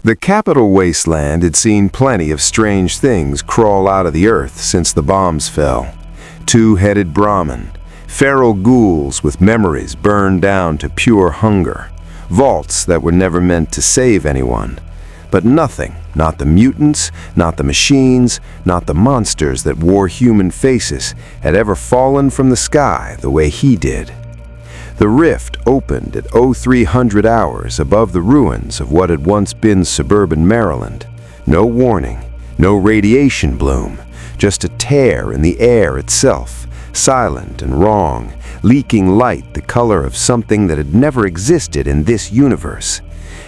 The capital wasteland had seen plenty of strange things crawl out of the earth since the bombs fell. Two-headed Brahmin, feral ghouls with memories burned down to pure hunger, vaults that were never meant to save anyone. But nothing, not the mutants, not the machines, not the monsters that wore human faces, had ever fallen from the sky the way he did. The rift opened at 0300 hours above the ruins of what had once been suburban Maryland. No warning, no radiation bloom, just a tear in the air itself, silent and wrong, leaking light the color of something that had never existed in this universe.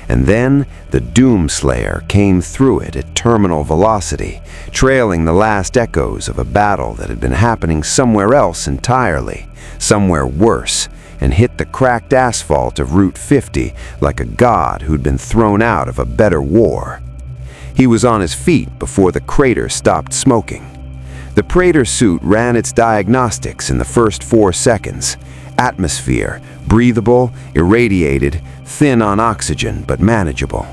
And then the Doomslayer came through it at terminal velocity, trailing the last echoes of a battle that had been happening somewhere else entirely, somewhere worse, and hit the cracked asphalt of Route 50 like a god who'd been thrown out of a better war. He was on his feet before the crater stopped smoking. The Praetor suit ran its diagnostics in the first 4 seconds. Atmosphere, breathable, irradiated, thin on oxygen but manageable.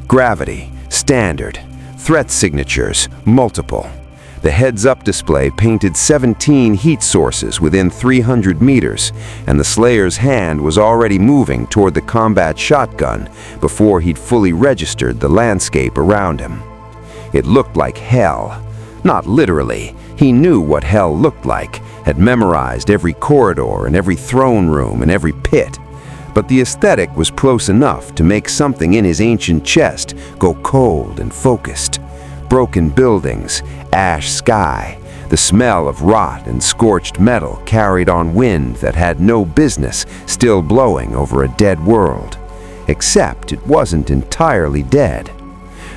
Gravity, standard. Threat signatures, multiple. The heads-up display painted 17 heat sources within 300 meters, and the Slayer's hand was already moving toward the combat shotgun before he'd fully registered the landscape around him. It looked like hell. Not literally. He knew what hell looked like, had memorized every corridor and every throne room and every pit. But the aesthetic was close enough to make something in his ancient chest go cold and focused. Broken buildings, ash sky, the smell of rot and scorched metal carried on wind that had no business still blowing over a dead world. Except it wasn't entirely dead.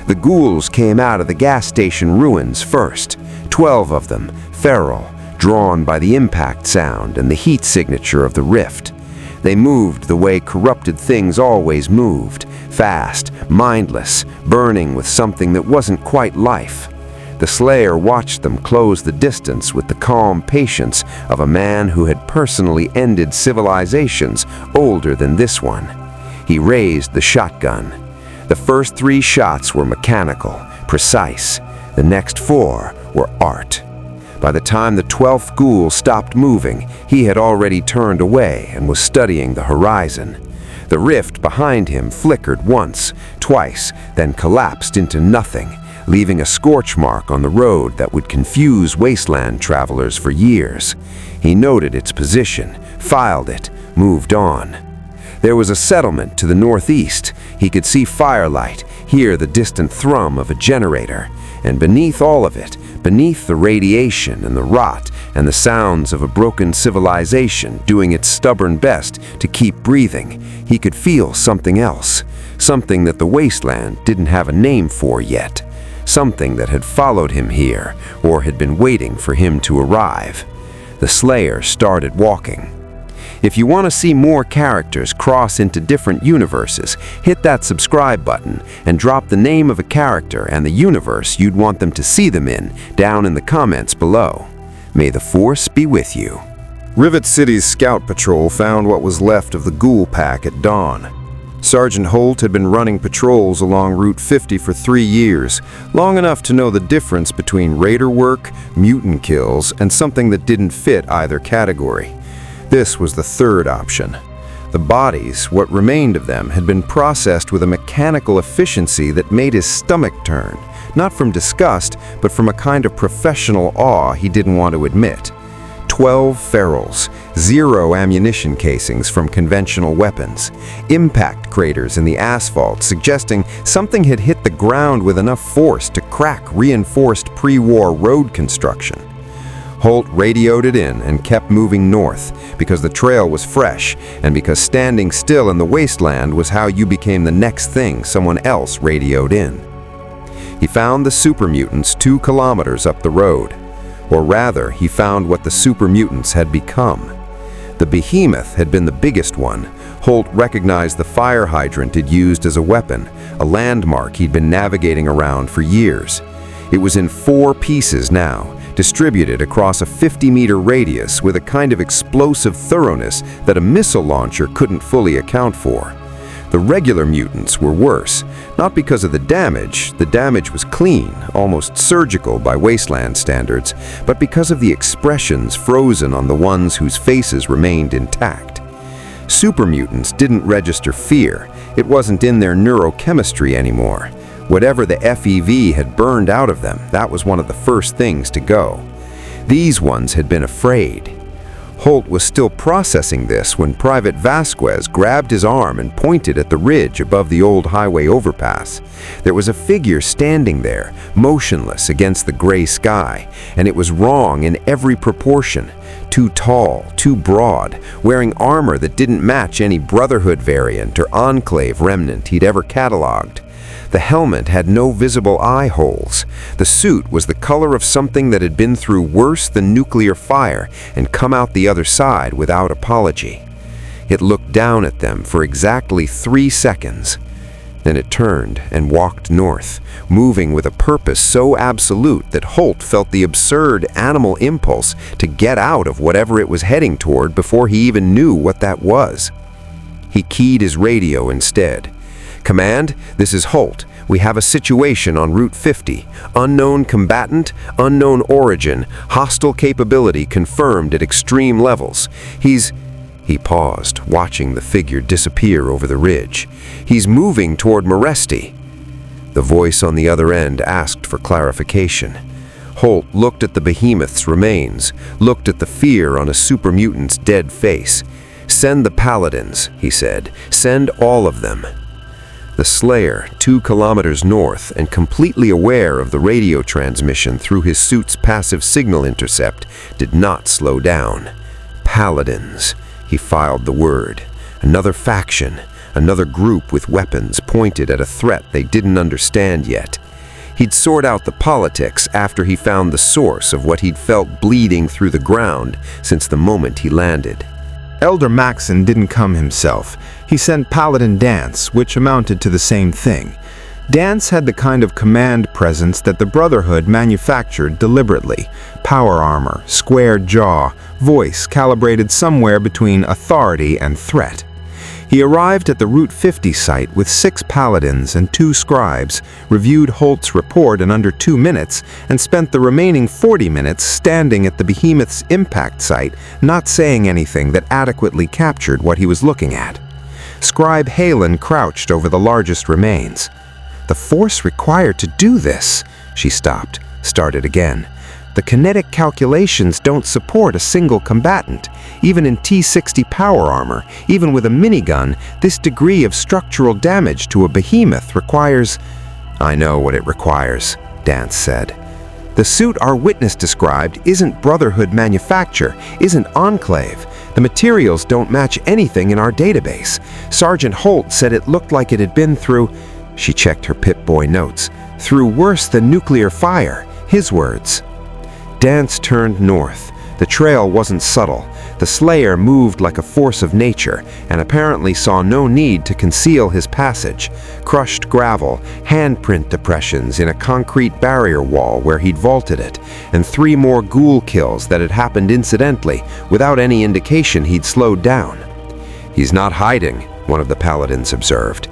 The ghouls came out of the gas station ruins first, 12 of them, feral, drawn by the impact sound and the heat signature of the rift. They moved the way corrupted things always moved, fast, mindless, burning with something that wasn't quite life. The Slayer watched them close the distance with the calm patience of a man who had personally ended civilizations older than this one. He raised the shotgun. The first 3 shots were mechanical, precise. The next 4 were art. By the time the 12th ghoul stopped moving, he had already turned away and was studying the horizon. The rift behind him flickered once, twice, then collapsed into nothing, leaving a scorch mark on the road that would confuse wasteland travelers for years. He noted its position, filed it, moved on. There was a settlement to the northeast. He could see firelight, hear the distant thrum of a generator, and beneath all of it, beneath the radiation and the rot and the sounds of a broken civilization doing its stubborn best to keep breathing, he could feel something else, something that the wasteland didn't have a name for yet, something that had followed him here or had been waiting for him to arrive. The Slayer started walking. If you want to see more characters cross into different universes, hit that subscribe button and drop the name of a character and the universe you'd want them to see them in down in the comments below. May the Force be with you. Rivet City's scout patrol found what was left of the ghoul pack at dawn. Sergeant Holt had been running patrols along Route 50 for 3 years, long enough to know the difference between raider work, mutant kills, and something that didn't fit either category. This was the third option. The bodies, what remained of them, had been processed with a mechanical efficiency that made his stomach turn, not from disgust, but from a kind of professional awe he didn't want to admit. 12 ferals, 0 ammunition casings from conventional weapons, impact craters in the asphalt suggesting something had hit the ground with enough force to crack reinforced pre-war road construction. Holt radioed it in and kept moving north because the trail was fresh and because standing still in the wasteland was how you became the next thing someone else radioed in. He found the super mutants 2 kilometers up the road. Or rather, he found what the super mutants had become. The behemoth had been the biggest one. Holt recognized the fire hydrant he'd used as a weapon, a landmark he'd been navigating around for years. It was in 4 pieces now, distributed across a 50-meter radius with a kind of explosive thoroughness that a missile launcher couldn't fully account for. The regular mutants were worse, not because of the damage was clean, almost surgical by wasteland standards, but because of the expressions frozen on the ones whose faces remained intact. Super mutants didn't register fear. It wasn't in their neurochemistry anymore. Whatever the FEV had burned out of them, that was one of the first things to go. These ones had been afraid. Holt was still processing this when Private Vasquez grabbed his arm and pointed at the ridge above the old highway overpass. There was a figure standing there, motionless against the gray sky, and it was wrong in every proportion. Too tall, too broad, wearing armor that didn't match any Brotherhood variant or Enclave remnant he'd ever cataloged. The helmet had no visible eye holes. The suit was the color of something that had been through worse than nuclear fire and come out the other side without apology. It looked down at them for exactly 3 seconds. Then it turned and walked north, moving with a purpose so absolute that Holt felt the absurd animal impulse to get out of whatever it was heading toward before he even knew what that was. He keyed his radio instead. "Command, this is Holt. We have a situation on Route 50. Unknown combatant, unknown origin, hostile capability confirmed at extreme levels. He paused, watching the figure disappear over the ridge. "He's moving toward Maledict." The voice on the other end asked for clarification. Holt looked at the behemoth's remains, looked at the fear on a super mutant's dead face. "Send the paladins," he said. "Send all of them." The Slayer, 2 kilometers north and completely aware of the radio transmission through his suit's passive signal intercept, did not slow down. Paladins. He filed the word. Another faction, another group with weapons pointed at a threat they didn't understand yet. He'd sort out the politics after he found the source of what he'd felt bleeding through the ground since the moment he landed. Elder Maxon didn't come himself. He sent Paladin Dance, which amounted to the same thing. Dance had the kind of command presence that the Brotherhood manufactured deliberately. Power armor, square jaw, voice calibrated somewhere between authority and threat. He arrived at the Route 50 site with 6 paladins and 2 scribes, reviewed Holt's report in under 2 minutes, and spent the remaining 40 minutes standing at the behemoth's impact site, not saying anything that adequately captured what he was looking at. Scribe Halen crouched over the largest remains. "The force required to do this," she stopped, started again. "The kinetic calculations don't support a single combatant. Even in T-60 power armor, even with a minigun, this degree of structural damage to a behemoth requires—" "I know what it requires," Dance said. "The suit our witness described isn't Brotherhood manufacture, isn't Enclave. The materials don't match anything in our database. Sergeant Holt said it looked like it had been through—" She checked her Pip-Boy notes. "Through worse than nuclear fire." His words. Dance turned north. The trail wasn't subtle. The Slayer moved like a force of nature, and apparently saw no need to conceal his passage. Crushed gravel, handprint depressions in a concrete barrier wall where he'd vaulted it, and 3 more ghoul kills that had happened incidentally, without any indication he'd slowed down. "He's not hiding," one of the paladins observed.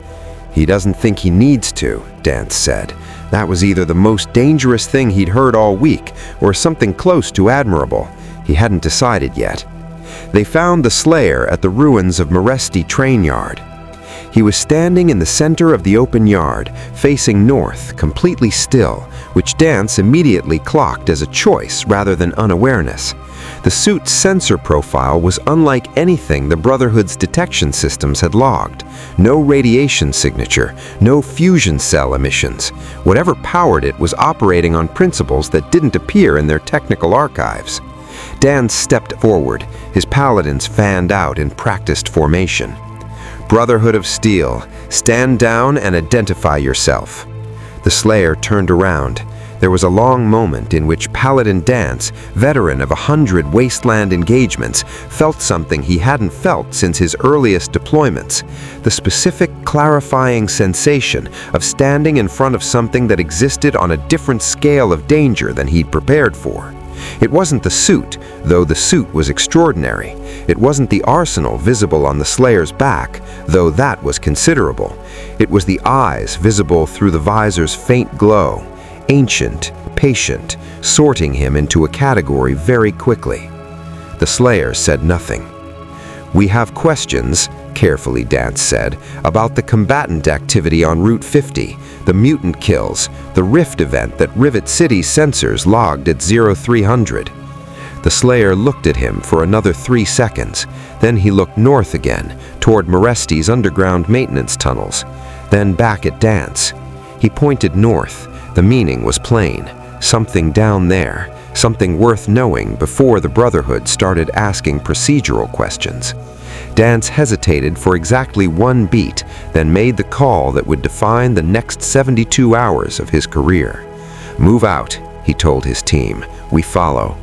"He doesn't think he needs to," Dance said. That was either the most dangerous thing he'd heard all week, or something close to admirable. He hadn't decided yet. They found the Slayer at the ruins of Maledict train yard. He was standing in the center of the open yard, facing north, completely still, which Dance immediately clocked as a choice rather than unawareness. The suit's sensor profile was unlike anything the Brotherhood's detection systems had logged. No radiation signature, no fusion cell emissions. Whatever powered it was operating on principles that didn't appear in their technical archives. Dan stepped forward, his paladins fanned out in practiced formation. "Brotherhood of Steel, stand down and identify yourself." The Slayer turned around. There was a long moment in which Paladin Dance, veteran of 100 wasteland engagements, felt something he hadn't felt since his earliest deployments. The specific, clarifying sensation of standing in front of something that existed on a different scale of danger than he'd prepared for. It wasn't the suit, though the suit was extraordinary. It wasn't the arsenal visible on the Slayer's back, though that was considerable. It was the eyes visible through the visor's faint glow, ancient, patient, sorting him into a category very quickly. The Slayer said nothing. "We have questions," carefully Dance said, "about the combatant activity on Route 50, the mutant kills, the rift event that Rivet City's sensors logged at 0300. The Slayer looked at him for another 3 seconds. Then he looked north again, toward Moresti's underground maintenance tunnels, then back at Dance. He pointed north. The meaning was plain. Something down there, something worth knowing before the Brotherhood started asking procedural questions. Dance hesitated for exactly 1 beat, then made the call that would define the next 72 hours of his career. "Move out," he told his team. "We follow."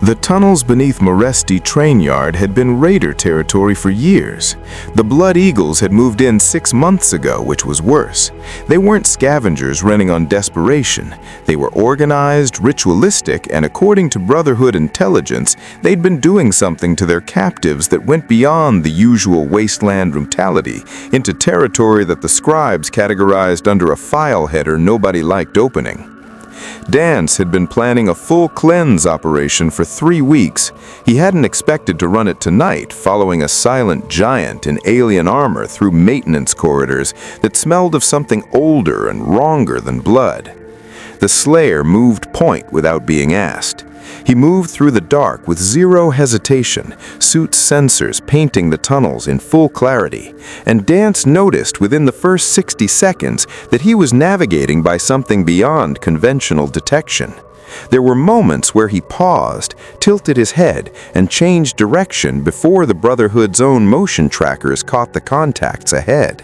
The tunnels beneath Moresti train yard had been raider territory for years. The Blood Eagles had moved in 6 months ago, which was worse. They weren't scavengers running on desperation. They were organized, ritualistic, and according to Brotherhood intelligence, they'd been doing something to their captives that went beyond the usual wasteland brutality into territory that the scribes categorized under a file header nobody liked opening. Dance had been planning a full cleanse operation for 3 weeks. He hadn't expected to run it tonight, following a silent giant in alien armor through maintenance corridors that smelled of something older and wronger than blood. The Slayer moved point without being asked. He moved through the dark with zero hesitation, suit's sensors painting the tunnels in full clarity, and Dance noticed within the first 60 seconds that he was navigating by something beyond conventional detection. There were moments where he paused, tilted his head, and changed direction before the Brotherhood's own motion trackers caught the contacts ahead.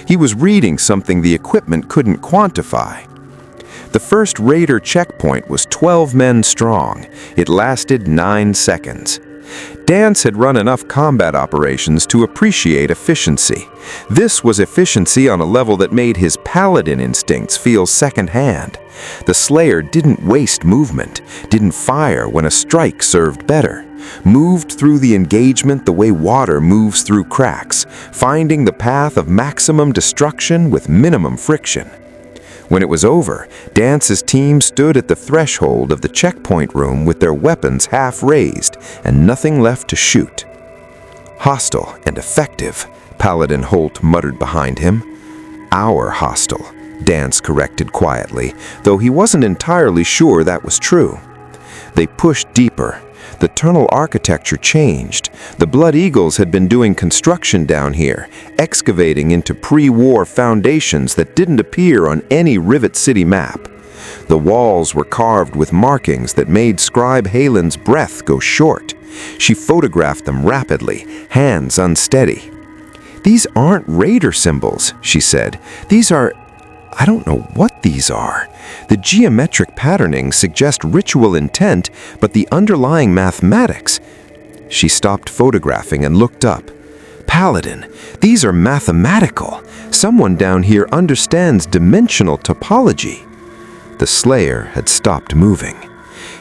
He was reading something the equipment couldn't quantify. The first raider checkpoint was 12 men strong. It lasted 9 seconds. Dance had run enough combat operations to appreciate efficiency. This was efficiency on a level that made his paladin instincts feel secondhand. The Slayer didn't waste movement, didn't fire when a strike served better. Moved through the engagement the way water moves through cracks, finding the path of maximum destruction with minimum friction. When it was over, Dance's team stood at the threshold of the checkpoint room with their weapons half raised and nothing left to shoot. "Hostile and effective," Paladin Holt muttered behind him. "Our hostile," Dance corrected quietly, though he wasn't entirely sure that was true. They pushed deeper. The tunnel architecture changed. The Blood Eagles had been doing construction down here, excavating into pre-war foundations that didn't appear on any Rivet City map. The walls were carved with markings that made Scribe Halen's breath go short. She photographed them rapidly, hands unsteady. "These aren't raider symbols," she said. I don't know what these are. The geometric patterning suggests ritual intent, but the underlying mathematics..." She stopped photographing and looked up. "Paladin, these are mathematical. Someone down here understands dimensional topology." The Slayer had stopped moving.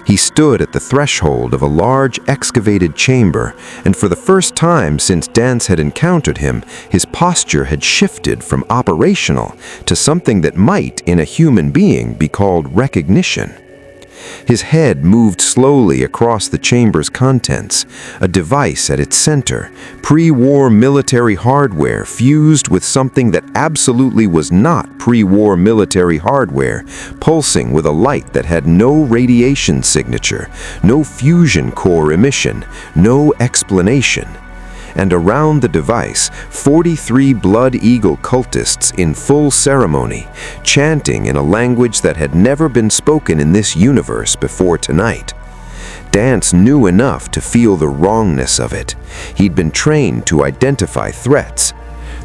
He stood at the threshold of a large excavated chamber, and for the first time since Dance had encountered him, his posture had shifted from operational to something that might, in a human being, be called recognition. His head moved slowly across the chamber's contents, a device at its center, pre-war military hardware fused with something that absolutely was not pre-war military hardware, pulsing with a light that had no radiation signature, no fusion core emission, no explanation. And around the device, 43 Blood Eagle cultists in full ceremony, chanting in a language that had never been spoken in this universe before tonight. Dance knew enough to feel the wrongness of it. He'd been trained to identify threats.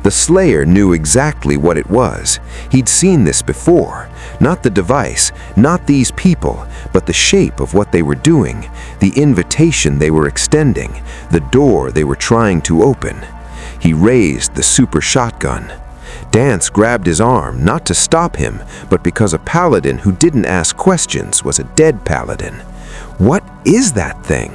The Slayer knew exactly what it was. He'd seen this before. Not the device, not these people, but the shape of what they were doing, the invitation they were extending, the door they were trying to open. He raised the super shotgun. Dance grabbed his arm, not to stop him, but because a paladin who didn't ask questions was a dead paladin. What is that thing?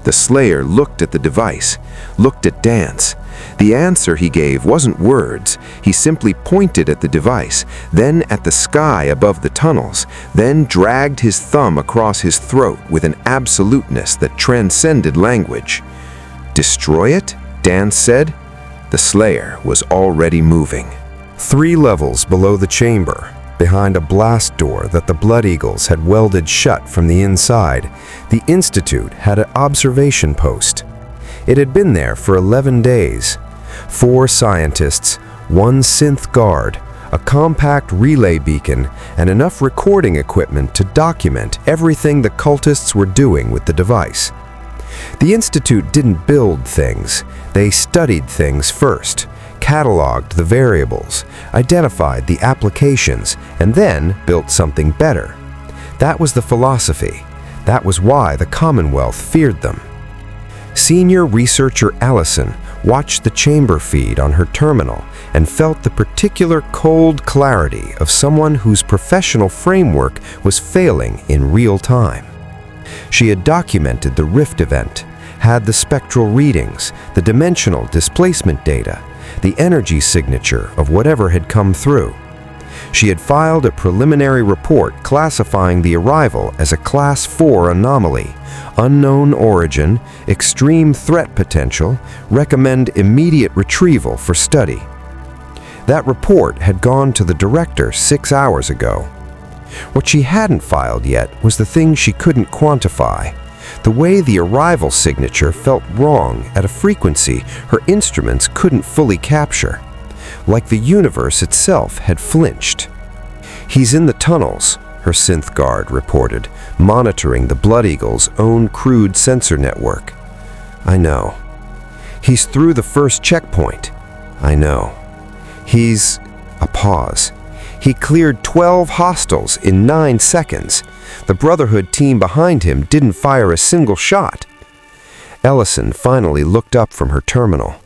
The Slayer looked at the device, looked at Dance. The answer he gave wasn't words. He simply pointed at the device, then at the sky above the tunnels, then dragged his thumb across his throat with an absoluteness that transcended language. "Destroy it?" Dance said. The Slayer was already moving. 3 levels below the chamber, behind a blast door that the Blood Eagles had welded shut from the inside, the Institute had an observation post. It had been there for 11 days. 4 scientists, 1 synth guard, a compact relay beacon, and enough recording equipment to document everything the cultists were doing with the device. The Institute didn't build things. They studied things first, cataloged the variables, identified the applications, and then built something better. That was the philosophy. That was why the Commonwealth feared them. Senior researcher Allison watched the chamber feed on her terminal and felt the particular cold clarity of someone whose professional framework was failing in real time. She had documented the rift event, had the spectral readings, the dimensional displacement data, the energy signature of whatever had come through. She had filed a preliminary report classifying the arrival as a Class 4 anomaly, unknown origin, extreme threat potential, recommend immediate retrieval for study. That report had gone to the director 6 hours ago. What she hadn't filed yet was the thing she couldn't quantify. The way the arrival signature felt wrong at a frequency her instruments couldn't fully capture. Like the universe itself had flinched. "He's in the tunnels," her synth guard reported, monitoring the Blood Eagle's own crude sensor network. "I know." "He's through the first checkpoint." "I know." "He's..." A pause. "He cleared 12 hostiles in 9 seconds. The Brotherhood team behind him didn't fire a single shot." Ellison finally looked up from her terminal.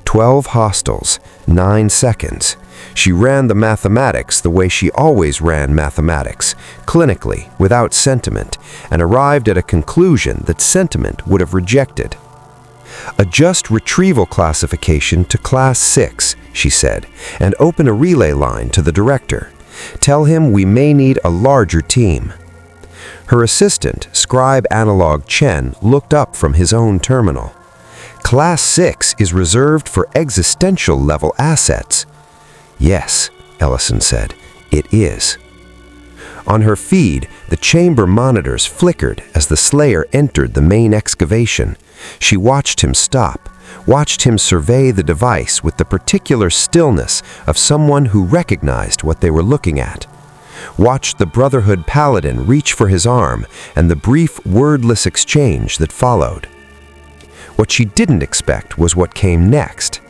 12 hostiles, 9 seconds. She ran the mathematics the way she always ran mathematics, clinically, without sentiment, and arrived at a conclusion that sentiment would have rejected. "Adjust retrieval classification to Class 6, she said, "and open a relay line to the director. Tell him we may need a larger team." Her assistant, Scribe Analog Chen, looked up from his own terminal. "Class 6 is reserved for existential-level assets." "Yes," Ellison said, "it is." On her feed, the chamber monitors flickered as the Slayer entered the main excavation. She watched him stop, watched him survey the device with the particular stillness of someone who recognized what they were looking at. Watched the Brotherhood Paladin reach for his arm and the brief, wordless exchange that followed. What she didn't expect was what came next.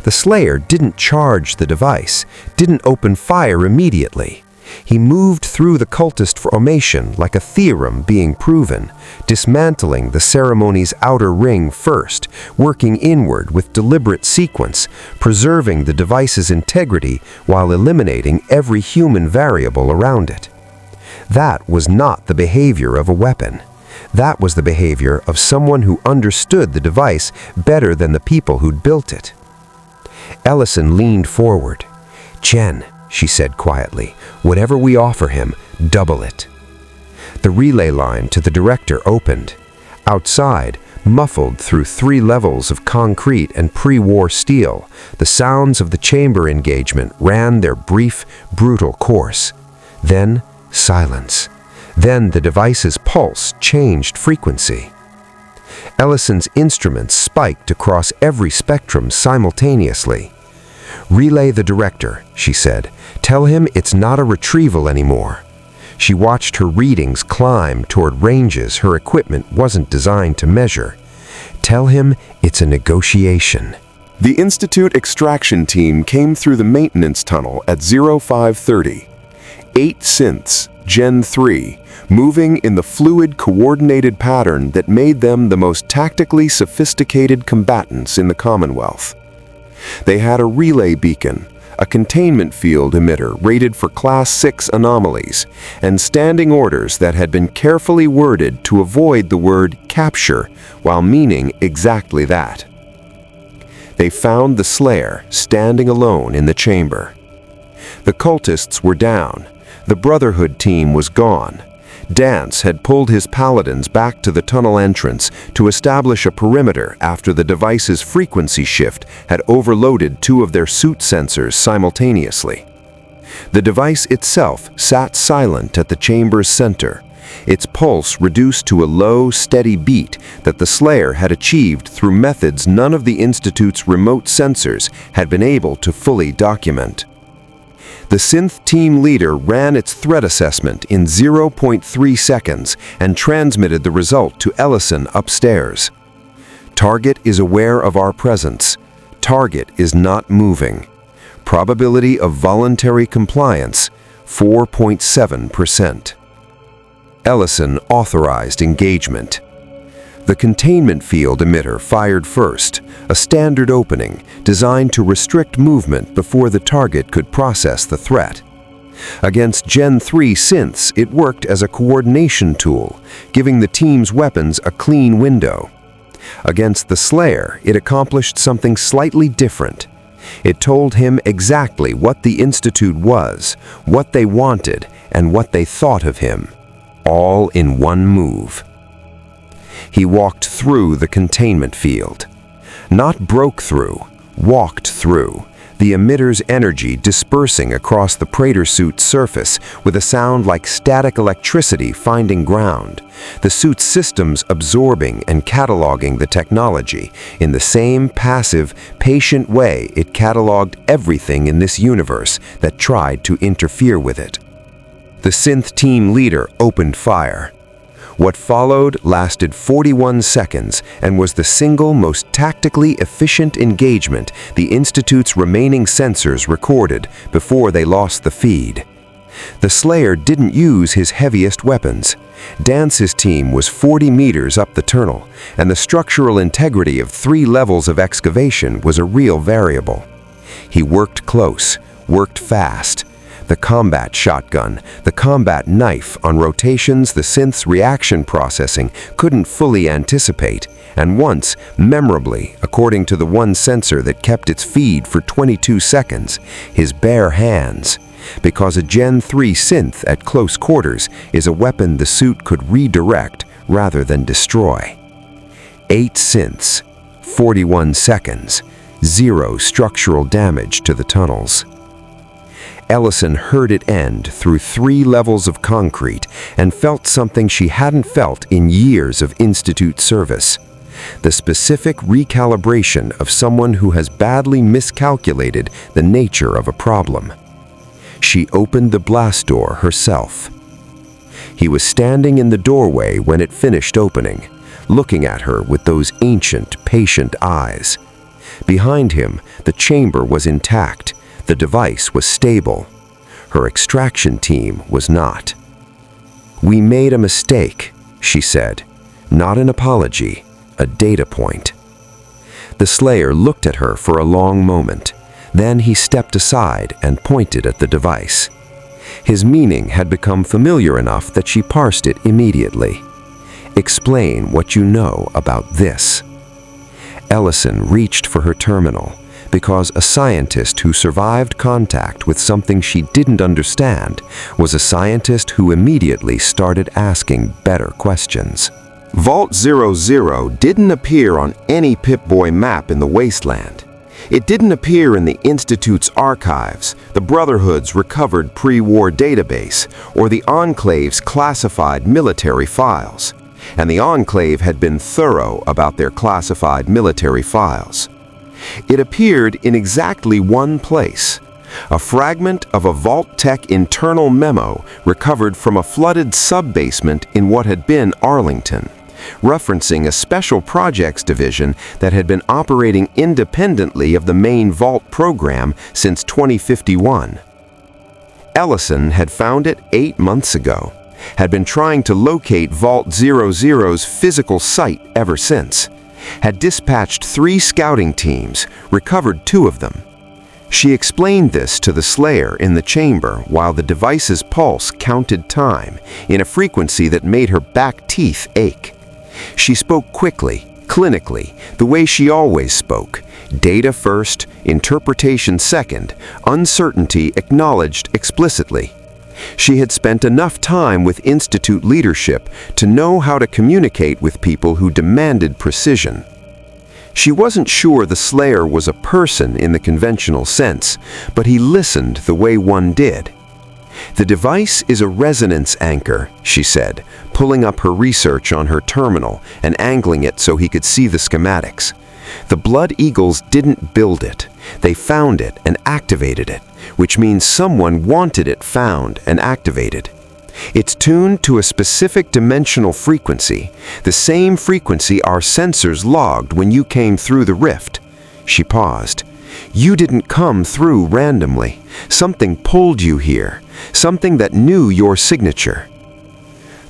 The Slayer didn't charge the device, didn't open fire immediately. He moved through the cultist formation like a theorem being proven, dismantling the ceremony's outer ring first, working inward with deliberate sequence, preserving the device's integrity while eliminating every human variable around it. That was not the behavior of a weapon. That was the behavior of someone who understood the device better than the people who'd built it. Ellison leaned forward. "Chen," she said quietly, "whatever we offer him, double it." The relay line to the director opened. Outside, muffled through 3 levels of concrete and pre-war steel, the sounds of the chamber engagement ran their brief, brutal course. Then, silence. Then the device's pulse changed frequency. Ellison's instruments spiked across every spectrum simultaneously. "Relay the director," she said. "Tell him it's not a retrieval anymore." She watched her readings climb toward ranges her equipment wasn't designed to measure. "Tell him it's a negotiation." The Institute extraction team came through the maintenance tunnel at 0530. 8 synths, Gen 3, moving in the fluid, coordinated pattern that made them the most tactically sophisticated combatants in the Commonwealth. They had a relay beacon, a containment field emitter rated for Class 6 anomalies, and standing orders that had been carefully worded to avoid the word capture while meaning exactly that. They found the Slayer standing alone in the chamber. The cultists were down. The Brotherhood team was gone. Dance had pulled his paladins back to the tunnel entrance to establish a perimeter after the device's frequency shift had overloaded two of their suit sensors simultaneously. The device itself sat silent at the chamber's center, its pulse reduced to a low, steady beat that the Slayer had achieved through methods none of the Institute's remote sensors had been able to fully document. The synth team leader ran its threat assessment in 0.3 seconds and transmitted the result to Ellison upstairs. Target is aware of our presence. Target is not moving. Probability of voluntary compliance, 4.7%. Ellison authorized engagement. The containment field emitter fired first, a standard opening designed to restrict movement before the target could process the threat. Against Gen 3 synths, it worked as a coordination tool, giving the team's weapons a clean window. Against the Slayer, it accomplished something slightly different. It told him exactly what the Institute was, what they wanted, and what they thought of him, all in one move. He walked through the containment field. Not broke through, walked through, the emitter's energy dispersing across the Praetor suit's surface with a sound like static electricity finding ground, the suit's systems absorbing and cataloging the technology in the same passive, patient way it cataloged everything in this universe that tried to interfere with it. The synth team leader opened fire. What followed lasted 41 seconds and was the single most tactically efficient engagement the Institute's remaining sensors recorded before they lost the feed. The Slayer didn't use his heaviest weapons. Dance's team was 40 meters up the tunnel, and the structural integrity of 3 levels of excavation was a real variable. He worked close, worked fast. The combat shotgun, the combat knife on rotations the synth's reaction processing couldn't fully anticipate, and once, memorably, according to the one sensor that kept its feed for 22 seconds, his bare hands. Because a Gen 3 synth at close quarters is a weapon the suit could redirect rather than destroy. 8 synths, 41 seconds, 0 structural damage to the tunnels. Ellison heard it end through 3 levels of concrete and felt something she hadn't felt in years of Institute service. The specific recalibration of someone who has badly miscalculated the nature of a problem. She opened the blast door herself. He was standing in the doorway when it finished opening, looking at her with those ancient, patient eyes. Behind him, the chamber was intact. The device was stable. Her extraction team was not. "We made a mistake," she said. Not an apology, a data point. The Slayer looked at her for a long moment. Then he stepped aside and pointed at the device. His meaning had become familiar enough that she parsed it immediately. "Explain what you know about this." Ellison reached for her terminal, because a scientist who survived contact with something she didn't understand was a scientist who immediately started asking better questions. Vault 00 didn't appear on any Pip-Boy map in the wasteland. It didn't appear in the Institute's archives, the Brotherhood's recovered pre-war database, or the Enclave's classified military files. And the Enclave had been thorough about their classified military files. It appeared in exactly one place, a fragment of a Vault-Tech internal memo recovered from a flooded sub-basement in what had been Arlington, referencing a special projects division that had been operating independently of the main Vault program since 2051. Ellison had found it 8 months ago, had been trying to locate Vault 00's physical site ever since. Had dispatched 3 scouting teams, recovered 2 of them. She explained this to the Slayer in the chamber while the device's pulse counted time in a frequency that made her back teeth ache. She spoke quickly, clinically, the way she always spoke. Data first, interpretation second, uncertainty acknowledged explicitly. She had spent enough time with Institute leadership to know how to communicate with people who demanded precision. She wasn't sure the Slayer was a person in the conventional sense, but he listened the way one did. "The device is a resonance anchor," she said, pulling up her research on her terminal and angling it so he could see the schematics. "The Blood Eagles didn't build it. They found it and activated it, which means someone wanted it found and activated. It's tuned to a specific dimensional frequency, the same frequency our sensors logged when you came through the rift." She paused. "You didn't come through randomly. Something pulled you here, something that knew your signature."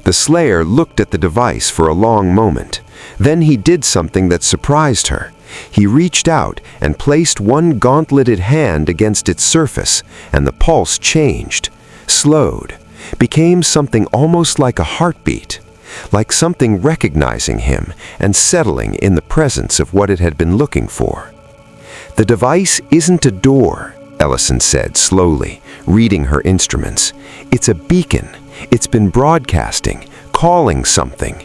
The Slayer looked at the device for a long moment. Then he did something that surprised her. He reached out and placed one gauntleted hand against its surface, and the pulse changed, slowed, became something almost like a heartbeat, like something recognizing him and settling in the presence of what it had been looking for. "The device isn't a door," Ellison said slowly, reading her instruments. "It's a beacon. It's been broadcasting, calling something."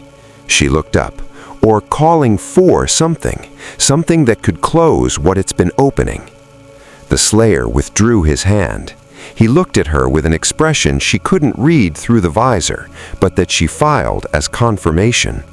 She looked up. "Or calling for something, something that could close what it's been opening." The Slayer withdrew his hand. He looked at her with an expression she couldn't read through the visor, but that she filed as confirmation.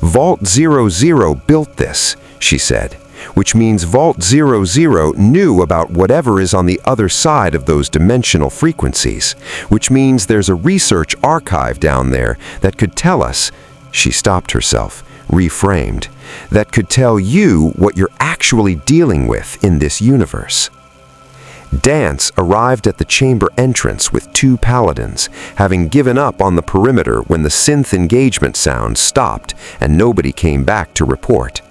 "Vault 00 built this," she said, "which means Vault 00 knew about whatever is on the other side of those dimensional frequencies, which means there's a research archive down there that could tell us." She stopped herself, reframed, "that could tell you what you're actually dealing with in this universe." Dance arrived at the chamber entrance with 2 paladins, having given up on the perimeter when the synth engagement sound stopped and nobody came back to report.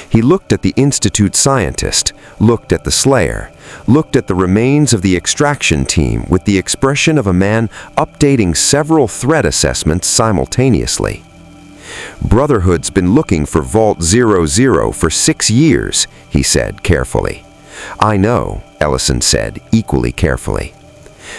He looked at the Institute scientist, looked at the Slayer, looked at the remains of the extraction team with the expression of a man updating several threat assessments simultaneously. "Brotherhood's been looking for Vault 00 for 6 years, he said carefully. "I know," Ellison said, equally carefully.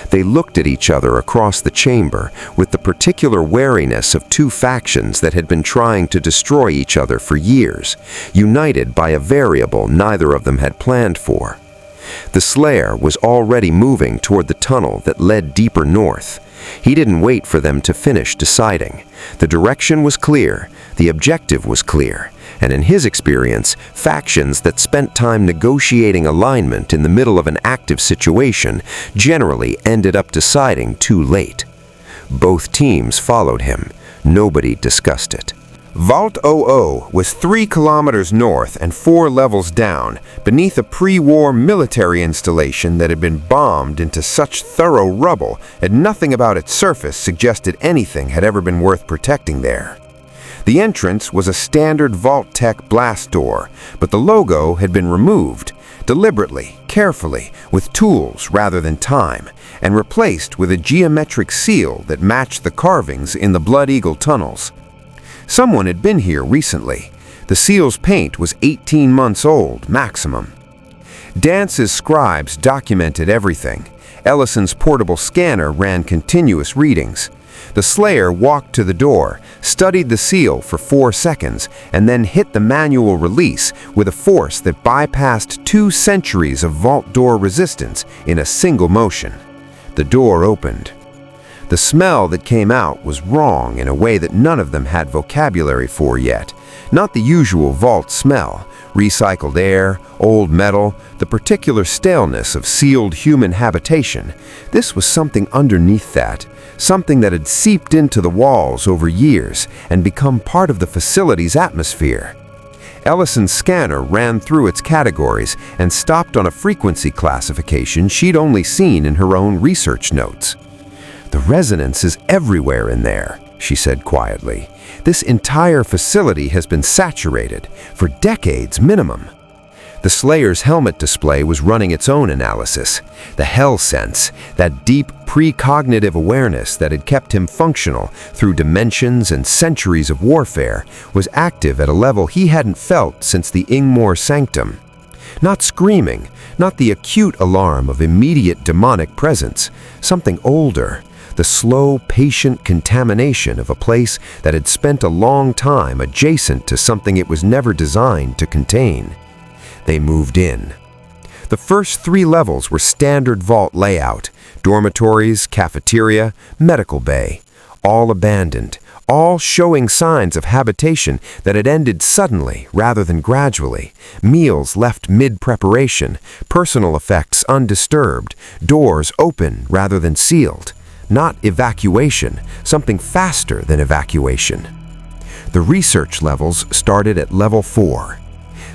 They looked at each other across the chamber with the particular wariness of 2 factions that had been trying to destroy each other for years, united by a variable neither of them had planned for. The Slayer was already moving toward the tunnel that led deeper north. He didn't wait for them to finish deciding. The direction was clear, the objective was clear, and in his experience, factions that spent time negotiating alignment in the middle of an active situation generally ended up deciding too late. Both teams followed him. Nobody discussed it. Vault 00 was 3 kilometers north and 4 levels down, beneath a pre-war military installation that had been bombed into such thorough rubble that nothing about its surface suggested anything had ever been worth protecting there. The entrance was a standard Vault-Tec blast door, but the logo had been removed, deliberately, carefully, with tools rather than time, and replaced with a geometric seal that matched the carvings in the Blood Eagle tunnels. Someone had been here recently. The seal's paint was 18 months old, maximum. Dance's scribes documented everything. Ellison's portable scanner ran continuous readings. The Slayer walked to the door, studied the seal for 4 seconds, and then hit the manual release with a force that bypassed 2 centuries of vault door resistance in a single motion. The door opened. The smell that came out was wrong in a way that none of them had vocabulary for yet. Not the usual vault smell, recycled air, old metal, the particular staleness of sealed human habitation. This was something underneath that, something that had seeped into the walls over years and become part of the facility's atmosphere. Ellison's scanner ran through its categories and stopped on a frequency classification she'd only seen in her own research notes. "The resonance is everywhere in there," she said quietly. "This entire facility has been saturated, for decades minimum." The Slayer's helmet display was running its own analysis. The Hell Sense, that deep precognitive awareness that had kept him functional through dimensions and centuries of warfare, was active at a level he hadn't felt since the Ingmore Sanctum. Not screaming, not the acute alarm of immediate demonic presence, something older, the slow, patient contamination of a place that had spent a long time adjacent to something it was never designed to contain. They moved in. The first 3 levels were standard vault layout: dormitories, cafeteria, medical bay, all abandoned, all showing signs of habitation that had ended suddenly rather than gradually, meals left mid-preparation, personal effects undisturbed, doors open rather than sealed. Not evacuation, something faster than evacuation. The research levels started at level 4.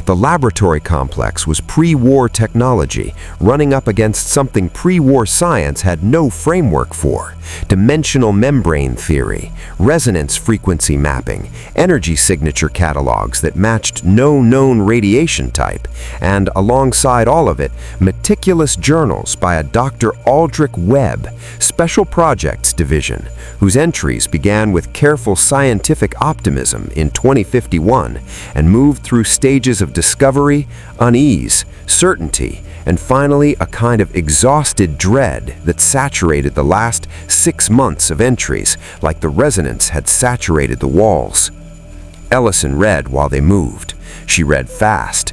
The laboratory complex was pre-war technology, running up against something pre-war science had no framework for: dimensional membrane theory, resonance frequency mapping, energy signature catalogs that matched no known radiation type, and alongside all of it, meticulous journals by a Dr. Aldrich Webb, Special Projects Division, whose entries began with careful scientific optimism in 2051 and moved through stages of discovery, unease, certainty, and finally a kind of exhausted dread that saturated the last 6 months of entries, like the resonance had saturated the walls. Ellison read while they moved. She read fast.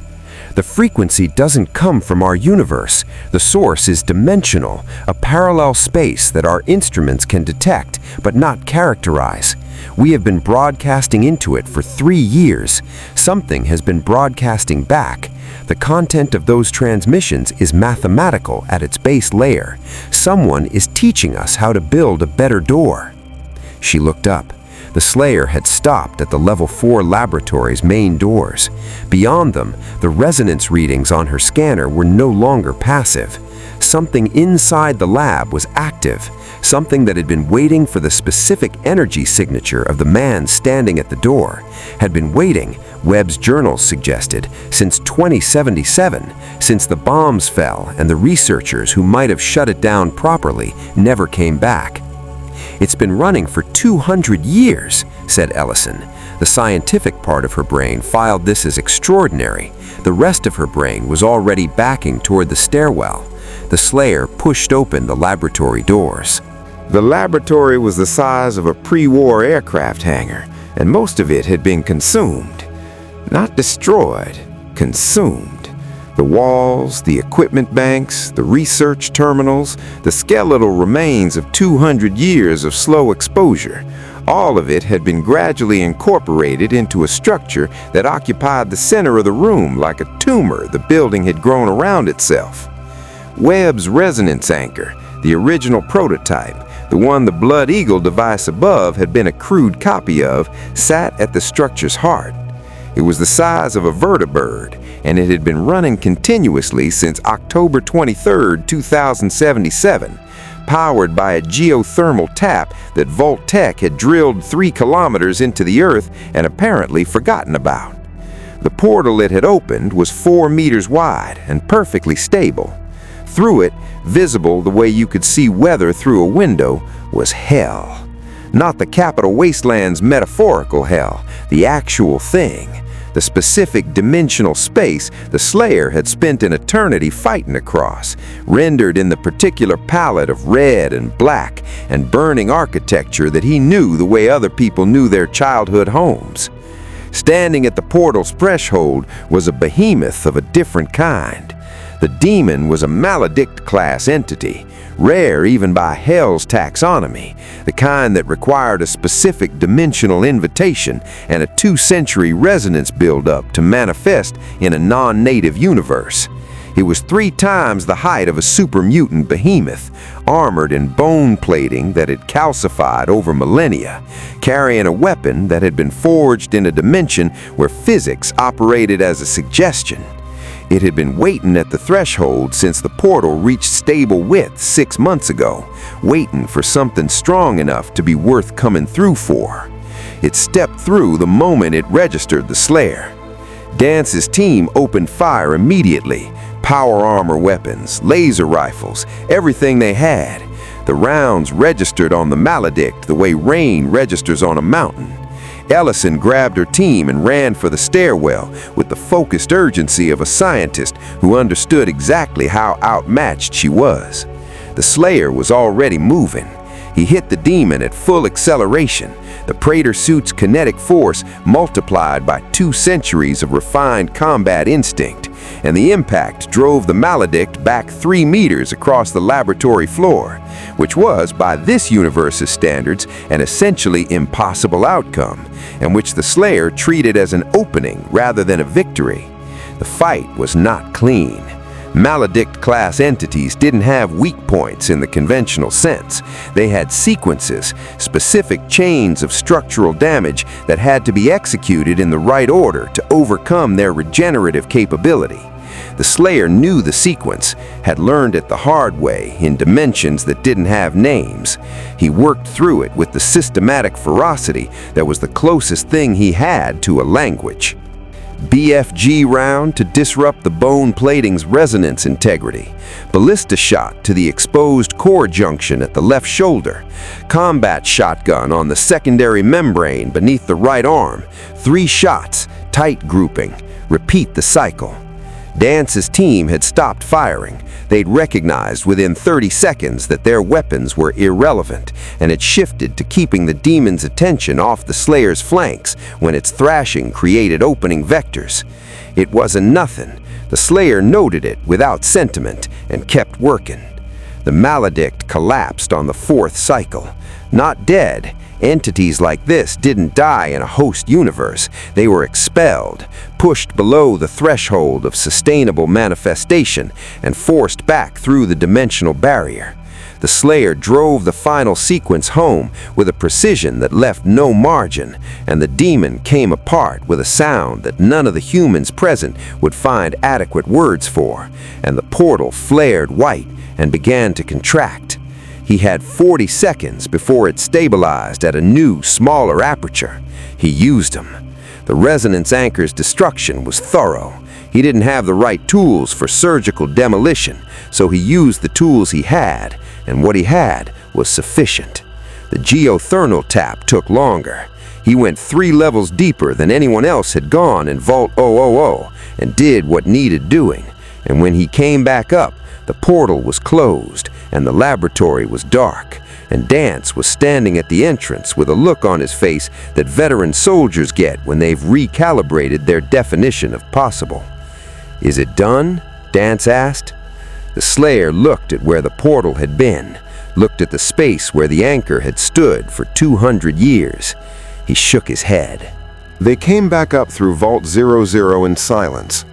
The frequency doesn't come from our universe. The source is dimensional, a parallel space that our instruments can detect but not characterize. We have been broadcasting into it for 3 years. Something has been broadcasting back. The content of those transmissions is mathematical at its base layer. Someone is teaching us how to build a better door. She looked up. The Slayer had stopped at the level 4 laboratory's main doors. Beyond them, the resonance readings on her scanner were no longer passive. Something inside the lab was active, something that had been waiting for the specific energy signature of the man standing at the door, had been waiting, Webb's journals suggested, since 2077, since the bombs fell and the researchers who might have shut it down properly never came back. "It's been running for 200 years, said Ellison. The scientific part of her brain filed this as extraordinary. The rest of her brain was already backing toward the stairwell. The Slayer pushed open the laboratory doors. The laboratory was the size of a pre-war aircraft hangar, and most of it had been consumed. Not destroyed, consumed. The walls, the equipment banks, the research terminals, the skeletal remains of 200 years of slow exposure. All of it had been gradually incorporated into a structure that occupied the center of the room like a tumor the building had grown around itself. Webb's resonance anchor, the original prototype, the one the Blood Eagle device above had been a crude copy of, sat at the structure's heart. It was the size of a vertibird, and it had been running continuously since October 23, 2077, powered by a geothermal tap that Voltec had drilled 3 kilometers into the earth and apparently forgotten about. The portal it had opened was 4 meters wide and perfectly stable. Through it, visible the way you could see weather through a window, was hell. Not the capital wasteland's metaphorical hell, the actual thing. The specific dimensional space the Slayer had spent an eternity fighting across, rendered in the particular palette of red and black and burning architecture that he knew the way other people knew their childhood homes. Standing at the portal's threshold was a behemoth of a different kind. The demon was a Maledict-class entity, rare even by Hell's taxonomy, the kind that required a specific dimensional invitation and a 2-century resonance buildup to manifest in a non-native universe. It was 3 times the height of a super-mutant behemoth, armored in bone plating that had calcified over millennia, carrying a weapon that had been forged in a dimension where physics operated as a suggestion. It had been waiting at the threshold since the portal reached stable width 6 months ago, waiting for something strong enough to be worth coming through for. It stepped through the moment it registered the Slayer. Dance's team opened fire immediately. Power armor weapons, laser rifles, everything they had. The rounds registered on the Maledict the way rain registers on a mountain. Ellison grabbed her team and ran for the stairwell with the focused urgency of a scientist who understood exactly how outmatched she was. The Slayer was already moving. He hit the demon at full acceleration, the Praetor suit's kinetic force multiplied by 2 centuries of refined combat instinct, and the impact drove the Maledict back 3 meters across the laboratory floor, which was, by this universe's standards, an essentially impossible outcome, and which the Slayer treated as an opening rather than a victory. The fight was not clean. Maledict-class entities didn't have weak points in the conventional sense. They had sequences, specific chains of structural damage that had to be executed in the right order to overcome their regenerative capability. The Slayer knew the sequence, had learned it the hard way in dimensions that didn't have names. He worked through it with the systematic ferocity that was the closest thing he had to a language. BFG round to disrupt the bone plating's resonance integrity, ballista shot to the exposed core junction at the left shoulder, combat shotgun on the secondary membrane beneath the right arm, 3 shots, tight grouping, repeat the cycle. Dance's team had stopped firing. They'd recognized within 30 seconds that their weapons were irrelevant, and had shifted to keeping the demon's attention off the Slayer's flanks when its thrashing created opening vectors. It wasn't nothing. The Slayer noted it without sentiment and kept working. The Maledict collapsed on the 4th cycle. Not dead. Entities like this didn't die in a host universe. They were expelled, pushed below the threshold of sustainable manifestation, and forced back through the dimensional barrier. The Slayer drove the final sequence home with a precision that left no margin, and the demon came apart with a sound that none of the humans present would find adequate words for, and the portal flared white and began to contract. He had 40 seconds before it stabilized at a new, smaller aperture. He used them. The resonance anchor's destruction was thorough. He didn't have the right tools for surgical demolition, so he used the tools he had, and what he had was sufficient. The geothermal tap took longer. He went 3 levels deeper than anyone else had gone in Vault 000 and did what needed doing. And when he came back up, the portal was closed, and the laboratory was dark, and Dance was standing at the entrance with a look on his face that veteran soldiers get when they've recalibrated their definition of possible. "Is it done?" Dance asked. The Slayer looked at where the portal had been, looked at the space where the anchor had stood for 200 years. He shook his head. They came back up through Vault 00 in silence.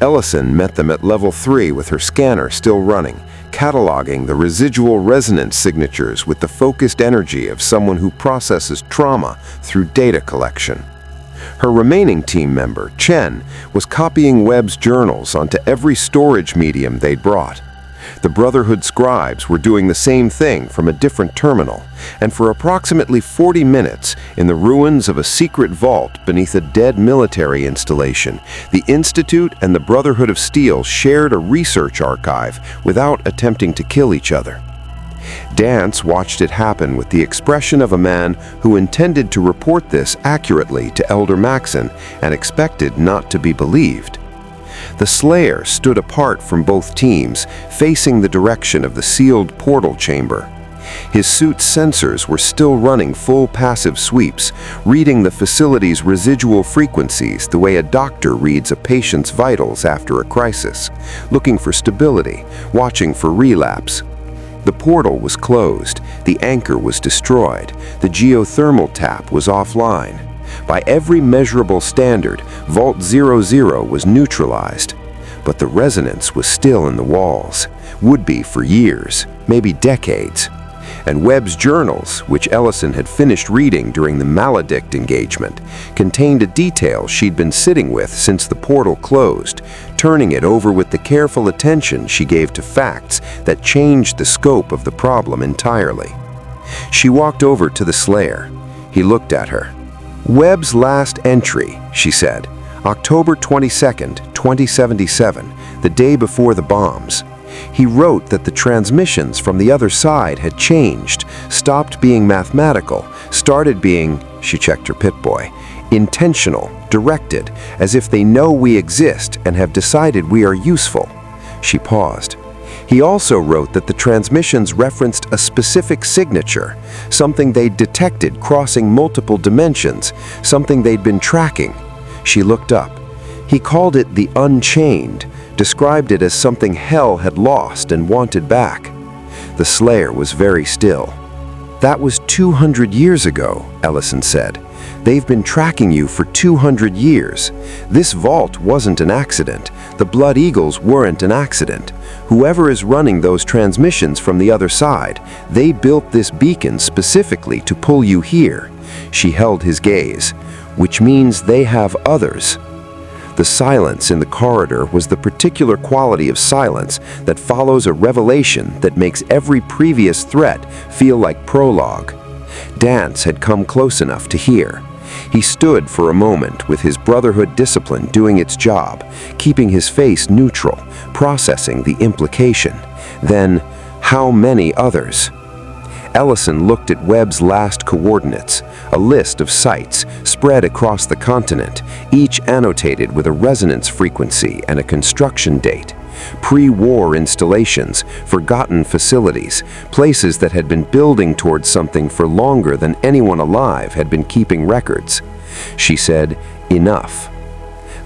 Ellison met them at level 3 with her scanner still running, cataloging the residual resonance signatures with the focused energy of someone who processes trauma through data collection. Her remaining team member, Chen, was copying Webb's journals onto every storage medium they'd brought. The Brotherhood scribes were doing the same thing from a different terminal, and for approximately 40 minutes, in the ruins of a secret vault beneath a dead military installation, the Institute and the Brotherhood of Steel shared a research archive without attempting to kill each other. Dance watched it happen with the expression of a man who intended to report this accurately to Elder Maxon and expected not to be believed. The Slayer stood apart from both teams, facing the direction of the sealed portal chamber. His suit's sensors were still running full passive sweeps, reading the facility's residual frequencies the way a doctor reads a patient's vitals after a crisis, looking for stability, watching for relapse. The portal was closed, the anchor was destroyed, the geothermal tap was offline. By every measurable standard, Vault 00 was neutralized. But the resonance was still in the walls, would be for years, maybe decades. And Webb's journals, which Ellison had finished reading during the Maledict engagement, contained a detail she'd been sitting with since the portal closed, turning it over with the careful attention she gave to facts that changed the scope of the problem entirely. She walked over to the Slayer. He looked at her. "Webb's last entry," she said. October 22nd, 2077, the day before the bombs. He wrote that the transmissions from the other side had changed, stopped being mathematical, started being, she checked her Pit-Boy, intentional, directed, as if they know we exist and have decided we are useful. She paused. He also wrote that the transmissions referenced a specific signature, something they'd detected crossing multiple dimensions, something they'd been tracking. She looked up. He called it the Unchained, described it as something Hell had lost and wanted back. The Slayer was very still. "That was 200 years ago," Ellison said. "They've been tracking you for 200 years. This vault wasn't an accident. The Blood Eagles weren't an accident. Whoever is running those transmissions from the other side, they built this beacon specifically to pull you here." She held his gaze. "Which means they have others." The silence in the corridor was the particular quality of silence that follows a revelation that makes every previous threat feel like prologue. Dance had come close enough to hear. He stood for a moment with his Brotherhood discipline doing its job, keeping his face neutral, processing the implication. Then, how many others? Ellison looked at Webb's last coordinates, a list of sites spread across the continent, each annotated with a resonance frequency and a construction date. Pre-war installations, forgotten facilities, places that had been building towards something for longer than anyone alive had been keeping records. She said, "Enough."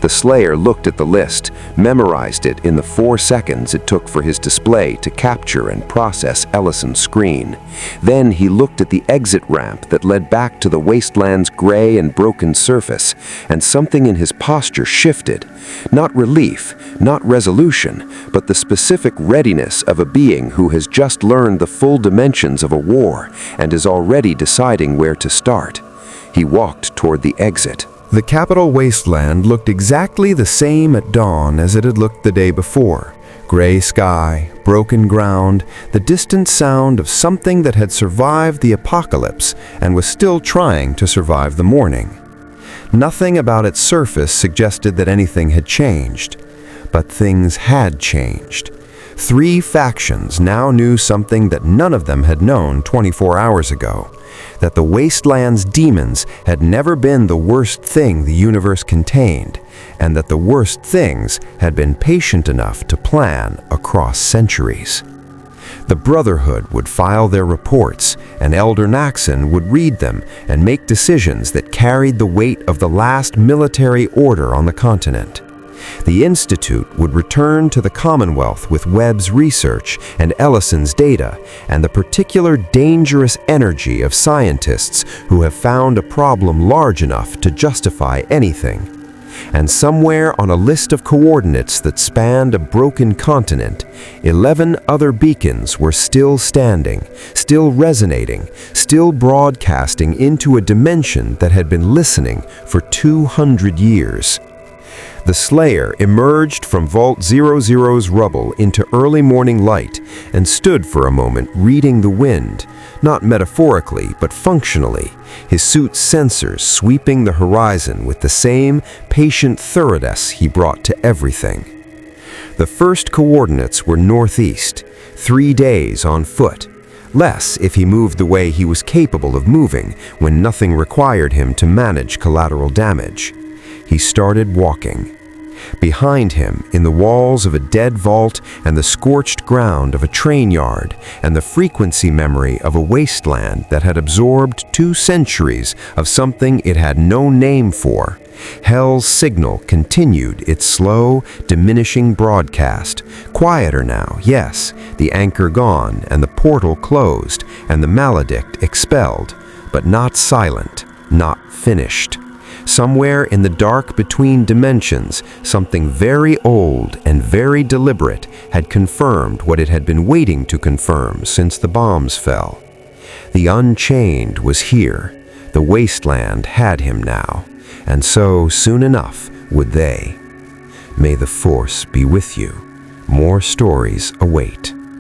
The Slayer looked at the list, memorized it in the 4 seconds it took for his display to capture and process Ellison's screen. Then he looked at the exit ramp that led back to the wasteland's gray and broken surface, and something in his posture shifted. Not relief, not resolution, but the specific readiness of a being who has just learned the full dimensions of a war and is already deciding where to start. He walked toward the exit. The capital wasteland looked exactly the same at dawn as it had looked the day before. Gray sky, broken ground, the distant sound of something that had survived the apocalypse and was still trying to survive the morning. Nothing about its surface suggested that anything had changed. But things had changed. 3 factions now knew something that none of them had known 24 hours ago. That the wasteland's demons had never been the worst thing the universe contained, and that the worst things had been patient enough to plan across centuries. The Brotherhood would file their reports, and Elder Naxon would read them and make decisions that carried the weight of the last military order on the continent. The Institute would return to the Commonwealth with Webb's research and Ellison's data and the particular dangerous energy of scientists who have found a problem large enough to justify anything. And somewhere on a list of coordinates that spanned a broken continent, 11 other beacons were still standing, still resonating, still broadcasting into a dimension that had been listening for 200 years. The Slayer emerged from Vault 00's rubble into early morning light and stood for a moment reading the wind, not metaphorically but functionally, his suit's sensors sweeping the horizon with the same patient thoroughness he brought to everything. The first coordinates were northeast, 3 days on foot, less if he moved the way he was capable of moving when nothing required him to manage collateral damage. He started walking. Behind him, in the walls of a dead vault and the scorched ground of a train yard and the frequency memory of a wasteland that had absorbed 2 centuries of something it had no name for, Hell's signal continued its slow, diminishing broadcast. Quieter now, yes, the anchor gone and the portal closed and the Maledict expelled, but not silent, not finished. Somewhere in the dark between dimensions, something very old and very deliberate had confirmed what it had been waiting to confirm since the bombs fell. The Unchained was here. The wasteland had him now, and so soon enough would they. May the Force be with you. More stories await.